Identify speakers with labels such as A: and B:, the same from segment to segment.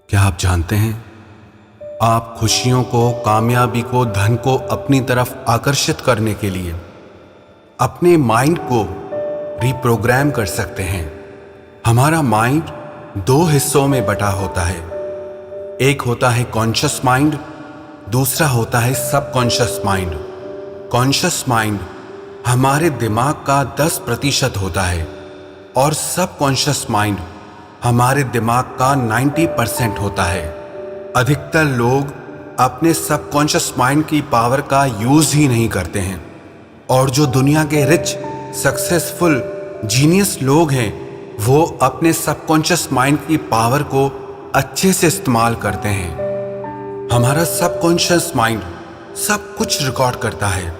A: क्या आप जानते हैं, आप खुशियों को, कामयाबी को, धन को अपनी तरफ आकर्षित करने के लिए अपने माइंड को रिप्रोग्राम कर सकते हैं। हमारा माइंड दो हिस्सों में बटा होता है। एक होता है कॉन्शियस माइंड, दूसरा होता है सबकॉन्शियस माइंड। कॉन्शियस माइंड हमारे दिमाग का 10% होता है और सबकॉन्शियस माइंड हमारे दिमाग का 90% होता है। अधिकतर लोग अपने सबकॉन्शियस माइंड की पावर का यूज ही नहीं करते हैं और जो दुनिया के रिच, सक्सेसफुल, जीनियस लोग हैं वो अपने सबकॉन्शियस माइंड की पावर को अच्छे से इस्तेमाल करते हैं। हमारा सबकॉन्शियस माइंड सब कुछ रिकॉर्ड करता है।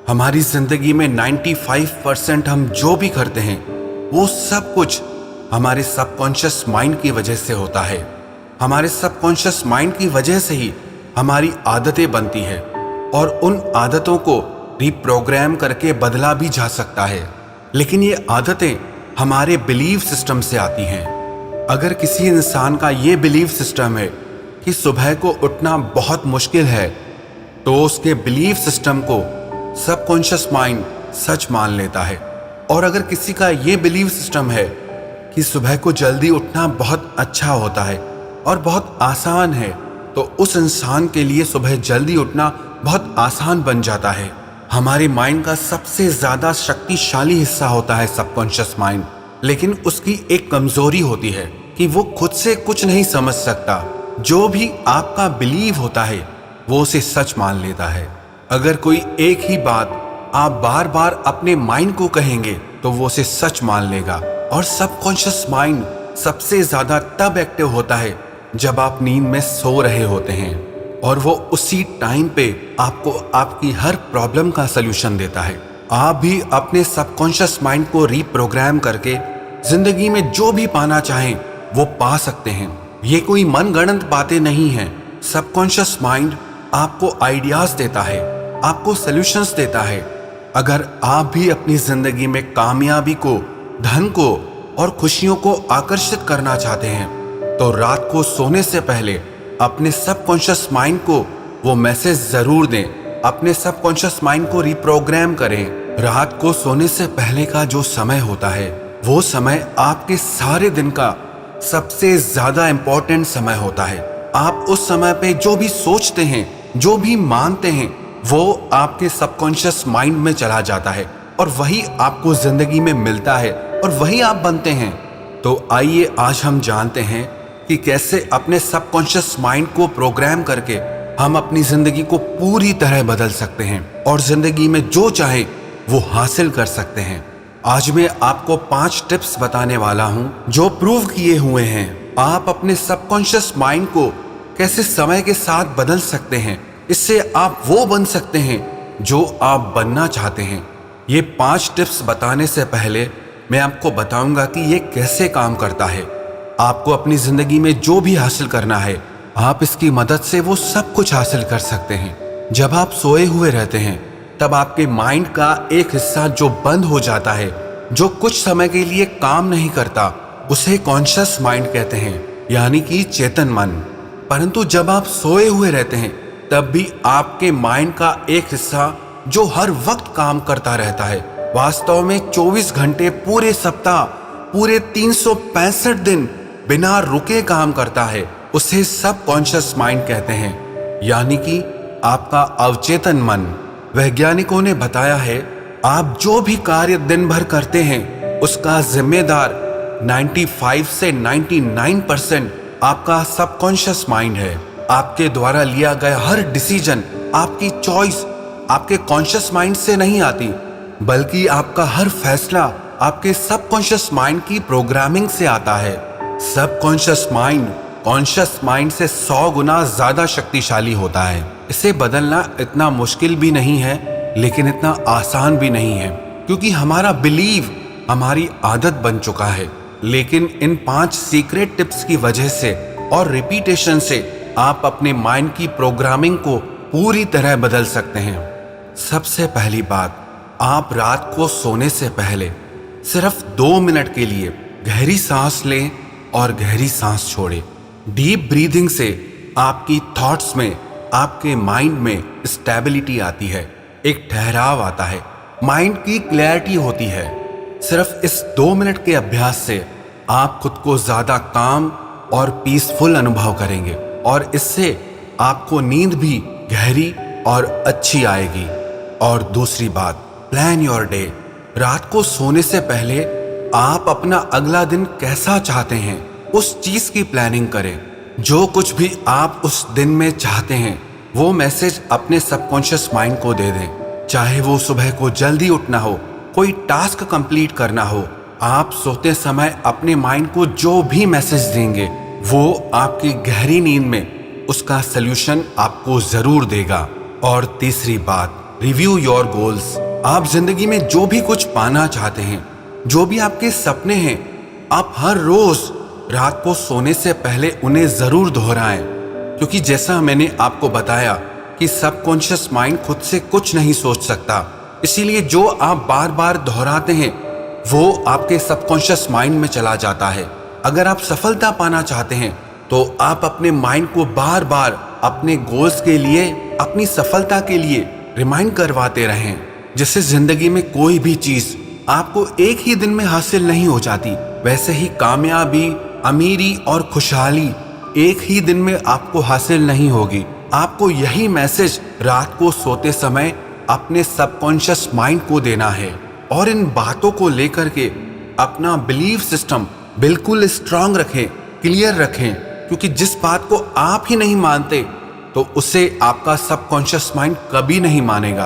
A: हमारी जिंदगी में 95% हम जो भी करते हैं वो सब कुछ हमारे सबकॉन्शियस माइंड की वजह से होता है। हमारे सबकॉन्शियस माइंड की वजह से ही हमारी आदतें बनती है और उन आदतों को रिप्रोग्राम करके बदला भी जा सकता है। लेकिन ये आदतें हमारे बिलीव सिस्टम से आती हैं। अगर किसी इंसान का ये बिलीव सिस्टम है कि सुबह को उठना बहुत मुश्किल है, तो उसके बिलीव सिस्टम को सबकॉन्शियस माइंड सच मान लेता है। और अगर किसी का ये बिलीव सिस्टम है कि सुबह को जल्दी उठना बहुत अच्छा होता है और बहुत आसान है, तो उस इंसान के लिए सुबह जल्दी उठना बहुत आसान बन जाता है। हमारे माइंड का सबसे ज्यादा शक्तिशाली हिस्सा होता है सबकॉन्शियस माइंड, लेकिन उसकी एक कमजोरी होती है कि वो खुद से कुछ नहीं समझ सकता। जो भी आपका बिलीव होता है वो उसे सच मान लेता है। अगर कोई एक ही बात आप बार बार अपने माइंड को कहेंगे तो वो उसे सच मान लेगा। और सबकॉन्शियस माइंड सबसे ज्यादा तब एक्टिव होता है जब आप नींद में सो रहे होते हैं और वो उसी टाइम पे आपको आपकी हर प्रॉब्लम का सलूशन देता है। आप भी अपने सबकॉन्शियस माइंड को रिप्रोग्राम करके जिंदगी में जो भी पाना चाहें वो पा सकते हैं। ये कोई मनगढ़ंत बातें नहीं हैं। सबकॉन्शियस माइंड आपको आइडियाज देता है, आपको सलूशंस देता है। अगर आप भी अपनी जिंदगी में कामयाबी को, धन को और खुशियों को आकर्षित करना चाहते हैं तो रात को सोने से पहले अपने सबकॉन्शियस माइंड को वो मैसेज जरूर दें। अपने सबकॉन्शियस माइंड को रिप्रोग्राम करें। रात को सोने से पहले का जो समय होता है वो समय आपके सारे दिन का सबसे ज्यादा इंपॉर्टेंट समय होता है। आप उस समय पे जो भी सोचते हैं, जो भी मानते हैं, वो आपके सबकॉन्शियस माइंड में चला जाता है और वही आपको जिंदगी में मिलता है और वही आप बनते हैं। तो आइए आज हम जानते हैं कि कैसे अपने सबकॉन्शियस माइंड को प्रोग्राम करके हम अपनी जिंदगी को पूरी तरह बदल सकते हैं और जिंदगी में जो चाहे वो हासिल कर सकते हैं। आज मैं आपको 5 टिप्स बताने वाला हूं जो प्रूव किए हुए हैं। आप अपने सबकॉन्शियस माइंड को कैसे समय के साथ बदल सकते हैं। इससे आप वो बन सकते हैं जो आप बनना चाहते हैं। ये 5 टिप्स बताने से पहले मैं आपको बताऊंगा कि ये कैसे काम करता है। आपको अपनी जिंदगी में जो भी हासिल करना है, आप इसकी मदद से वो सब कुछ हासिल कर सकते हैं। जब आप सोए हुए रहते हैं तब आपके माइंड का एक हिस्सा जो बंद हो जाता है, जो कुछ समय के लिए काम नहीं करता, उसे कॉन्शियस माइंड कहते हैं, यानी कि चेतन मन। परंतु जब आप सोए हुए रहते हैं तब भी आपके माइंड का एक हिस्सा जो हर वक्त काम करता रहता है, वास्तव में 24 घंटे पूरे सप्ताह, पूरे 365 दिन बिना रुके काम करता है, उसे सबकॉन्शियस माइंड कहते हैं, यानी कि आपका अवचेतन मन। वैज्ञानिकों ने बताया है आप जो भी कार्य दिन भर करते हैं उसका जिम्मेदार 95 से 99% आपका सबकॉन्शियस माइंड है। आपके द्वारा लिया गया हर डिसीजन, आपकी चॉइस आपके कॉन्शियस माइंड से नहीं आती, बल्कि आपका हर फैसला आपके सबकॉन्शियस माइंड की प्रोग्रामिंग से आता है। सबकॉन्शियस माइंड कॉन्शियस माइंड से 100 गुना ज्यादा शक्तिशाली होता है। इसे बदलना इतना मुश्किल भी नहीं है, लेकिन इतना आसान भी नहीं है, क्योंकि हमारा बिलीव हमारी आदत बन चुका है। लेकिन इन 5 सीक्रेट टिप्स की वजह से और रिपीटेशन से आप अपने माइंड की प्रोग्रामिंग को पूरी तरह बदल सकते हैं। सबसे पहली बात, आप रात को सोने से पहले सिर्फ 2 मिनट के लिए गहरी सांस लें और गहरी सांस छोड़ें। डीप ब्रीदिंग से आपकी थॉट्स में, आपके माइंड में स्टेबिलिटी आती है, एक ठहराव आता है, माइंड की क्लैरिटी होती है। सिर्फ इस 2 मिनट के अभ्यास से आप खुद को ज्यादा काम और पीसफुल अनुभव करेंगे और इससे आपको नींद भी गहरी और अच्छी आएगी। और दूसरी बात, प्लान योर डे। रात को सोने से पहले आप अपना अगला दिन कैसा चाहते हैं उस चीज की प्लानिंग करें। जो कुछ भी आप उस दिन में चाहते हैं वो मैसेज अपने सबकॉन्शियस माइंड को दे दें। चाहे वो सुबह को जल्दी उठना हो, कोई टास्क कंप्लीट करना हो, आप सोते समय अपने माइंड को जो भी मैसेज देंगे वो आपकी गहरी नींद में उसका सल्यूशन आपको जरूर देगा। और तीसरी बात, रिव्यू योर गोल्स। आप जिंदगी में जो भी कुछ पाना चाहते हैं, जो भी आपके सपने हैं, आप हर रोज रात को सोने से पहले उन्हें जरूर दोहराएं। क्योंकि जैसा मैंने आपको बताया कि सबकॉन्शियस माइंड खुद से कुछ नहीं सोच सकता, इसीलिए जो आप बार बार दोहराते हैं वो आपके सबकॉन्शियस माइंड में चला जाता है। अगर आप सफलता पाना चाहते हैं तो आप अपने माइंड को बार बार अपने गोल्स के लिए, अपनी सफलता के लिए रिमाइंड करवाते रहें। जिससे जिंदगी में कोई भी चीज आपको एक ही दिन में हासिल नहीं हो जाती, वैसे ही कामयाबी, अमीरी और खुशहाली एक ही दिन में आपको हासिल नहीं होगी। आपको यही मैसेज रात को सोते समय अपने सबकॉन्शियस माइंड को देना है और इन बातों को लेकर के अपना बिलीफ सिस्टम बिल्कुल स्ट्रांग रखें, क्लियर रखें। क्योंकि जिस बात को आप ही नहीं मानते तो उसे आपका सबकॉन्शियस माइंड कभी नहीं मानेगा।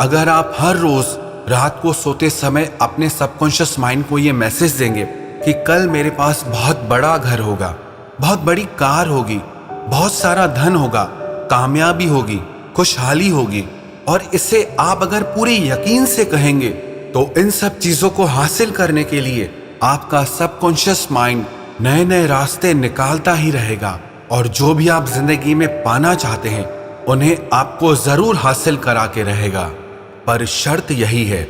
A: अगर आप हर रोज रात को सोते समय अपने सबकॉन्शियस माइंड को ये मैसेज देंगे कि कल मेरे पास बहुत बड़ा घर होगा, बहुत बड़ी कार होगी, बहुत सारा धन होगा, कामयाबी होगी, खुशहाली होगी, और इसे आप अगर पूरे यकीन से कहेंगे तो इन सब चीजों को हासिल करने के लिए आपका सबकॉन्शियस माइंड नए नए रास्ते निकालता ही रहेगा और जो भी आप जिंदगी में पाना चाहते हैं उन्हें आपको जरूर हासिल करा के रहेगा। पर शर्त यही है,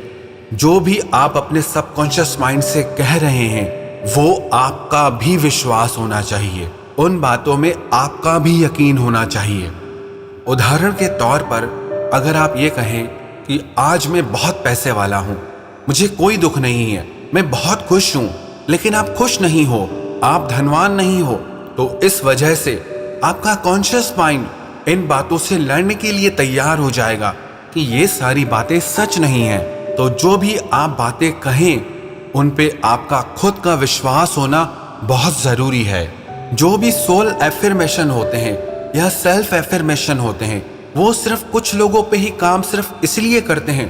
A: जो भी आप अपने सबकॉन्शियस माइंड से कह रहे हैं वो आपका भी विश्वास होना चाहिए, उन बातों में आपका भी यकीन होना चाहिए। उदाहरण के तौर पर अगर आप ये कहें कि आज मैं बहुत पैसे वाला हूं, मुझे कोई दुख नहीं है, मैं बहुत खुश हूं, लेकिन आप खुश नहीं हो, आप धनवान नहीं हो, तो इस वजह से आपका कॉन्शियस माइंड इन बातों से लड़ने के लिए तैयार हो जाएगा कि ये सारी बातें सच नहीं हैं। तो जो भी आप बातें कहें उन पे आपका खुद का विश्वास होना बहुत जरूरी है। जो भी सोल एफर्मेशन होते हैं या सेल्फ एफर्मेशन होते हैं वो सिर्फ कुछ लोगों पे ही काम सिर्फ इसलिए करते हैं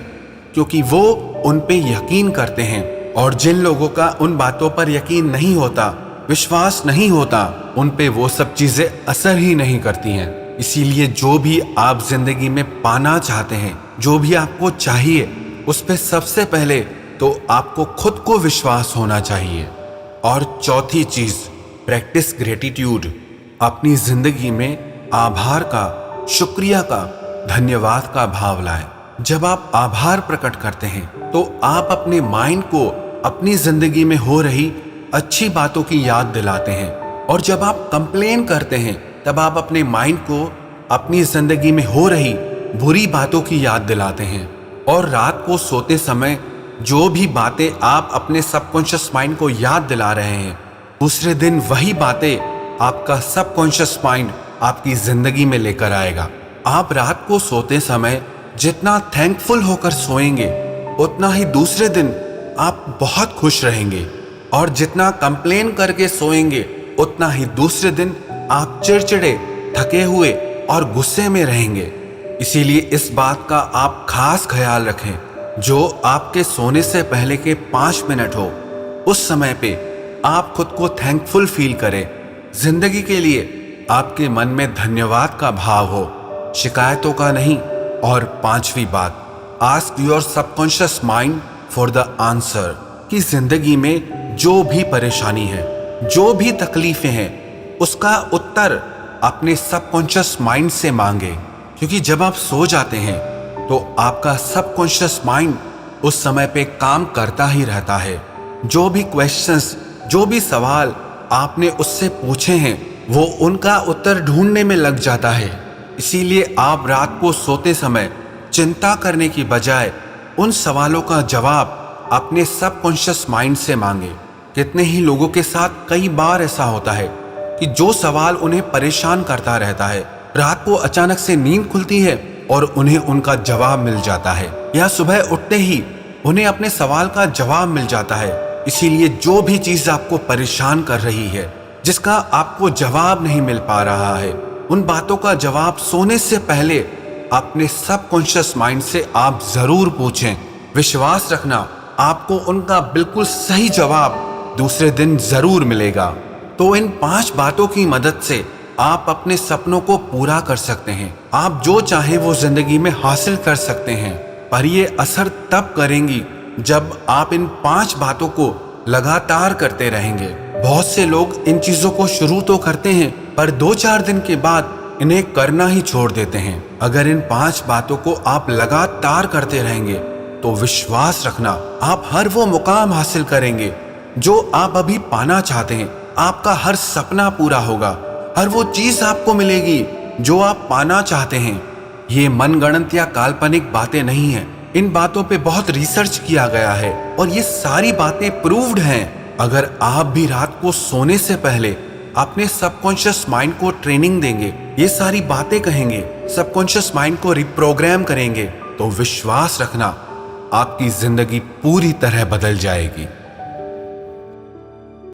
A: क्योंकि वो उन पे यकीन करते हैं, और जिन लोगों का उन बातों पर यकीन नहीं होता, विश्वास नहीं होता, उन पे वो सब चीजें असर ही नहीं करती हैं। इसीलिए जो भी आप जिंदगी में पाना चाहते हैं, जो भी आपको चाहिए, उस पे सबसे पहले तो आपको खुद को विश्वास होना चाहिए। और चौथी चीज, प्रैक्टिस ग्रेटिट्यूड। अपनी जिंदगी में आभार का, शुक्रिया का, धन्यवाद का भाव लाएं। जब आप आभार प्रकट करते हैं तो आप अपने माइंड को अपनी जिंदगी में हो रही अच्छी बातों की याद दिलाते हैं, और जब आप कंप्लेन करते हैं तब आप अपने माइंड को अपनी जिंदगी में हो रही बुरी बातों की याद दिलाते हैं। और रात को सोते समय जो भी बातें आप अपने सबकॉन्शियस माइंड को याद दिला रहे हैं, दूसरे दिन वही बातें आपका सबकॉन्शियस माइंड आपकी जिंदगी में लेकर आएगा। आप रात को सोते समय जितना थैंकफुल होकर सोएंगे उतना ही दूसरे दिन आप बहुत खुश रहेंगे, और जितना कंप्लेन करके सोएंगे उतना ही दूसरे दिन आप चिड़चिड़े, थके हुए और गुस्से में रहेंगे। इसीलिए इस बात का आप खास ख्याल रखें, जो आपके सोने से पहले के 5 मिनट हो उस समय पे आप खुद को थैंकफुल फील करें। जिंदगी के लिए आपके मन में धन्यवाद का भाव हो, शिकायतों का नहीं। और 5वीं बात, ask your subconscious mind for the answer. कि जिंदगी में जो भी परेशानी है, जो भी तकलीफें हैं, उसका उत्तर अपने सबकॉन्शियस माइंड से मांगे। क्योंकि जब आप सो जाते हैं तो आपका सबकॉन्शियस माइंड उस समय पे काम करता ही रहता है। जो भी क्वेश्चंस, जो भी सवाल आपने उससे पूछे हैं वो उनका उत्तर ढूंढने में लग जाता है। इसीलिए आप रात को सोते समय चिंता करने की बजाय उन सवालों का जवाब अपने सबकॉन्शियस माइंड से मांगे। कितने ही लोगों के साथ कई बार ऐसा होता है कि जो सवाल उन्हें परेशान करता रहता है, रात को अचानक से नींद खुलती है और उन्हें उनका जवाब मिल जाता है, या सुबह उठते ही उन्हें अपने सवाल का जवाब मिल जाता है। इसीलिए जो भी चीज आपको परेशान कर रही है, जिसका आपको जवाब नहीं मिल पा रहा है, उन बातों का जवाब सोने से पहले अपने सबकॉन्शियस माइंड से आप जरूर पूछें। विश्वास रखना, आपको उनका बिल्कुल सही जवाब दूसरे दिन जरूर मिलेगा। तो इन 5 बातों की मदद से आप अपने सपनों को पूरा कर सकते हैं। आप जो चाहे वो जिंदगी में हासिल कर सकते हैं, पर ये असर तब करेंगी जब आप इन 5 बातों को लगातार करते रहेंगे। बहुत से लोग इन चीजों को शुरू तो करते हैं, पर 2-4 दिन के बाद इन्हें करना ही छोड़ देते हैं। अगर इन 5 बातों को आप लगातार करते रहेंगे तो विश्वास रखना, आप हर वो मुकाम हासिल करेंगे जो आप अभी पाना चाहते हैं। आपका हर सपना पूरा होगा, हर वो चीज आपको मिलेगी जो आप पाना चाहते हैं। ये मनगढ़ंत या काल्पनिक बातें नहीं हैं। इन बातों पे बहुत रिसर्च किया गया है और ये सारी बातें प्रूव्ड हैं। अगर आप भी रात को सोने से पहले अपने सबकॉन्शियस माइंड को ट्रेनिंग देंगे, ये सारी बातें कहेंगे, सबकॉन्शियस माइंड को रिप्रोग्राम करेंगे, तो विश्वास रखना आपकी जिंदगी पूरी तरह बदल जाएगी।